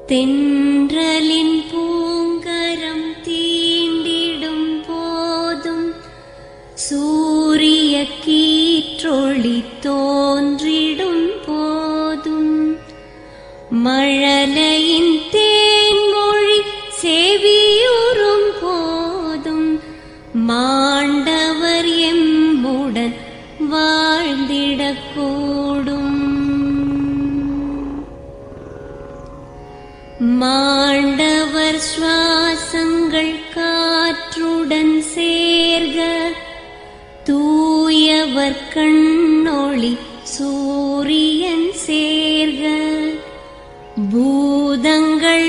தென்றலின் பூங்கரம் தீண்டிடும் போதும் சூரிய கீற்றொளி தோன்றிடும் போதும் மழலையின் தேன்மொழி செவியுறும் போதும் மாண்டவர் எம்முடன் வாழ்ந்திடக்கூடும். மாண்டவர் சுவாசங்கள் காற்றுடன் சேர்க, தூயவர் கண்ணொளி சூரியன் சேர்க, பூதங்கள்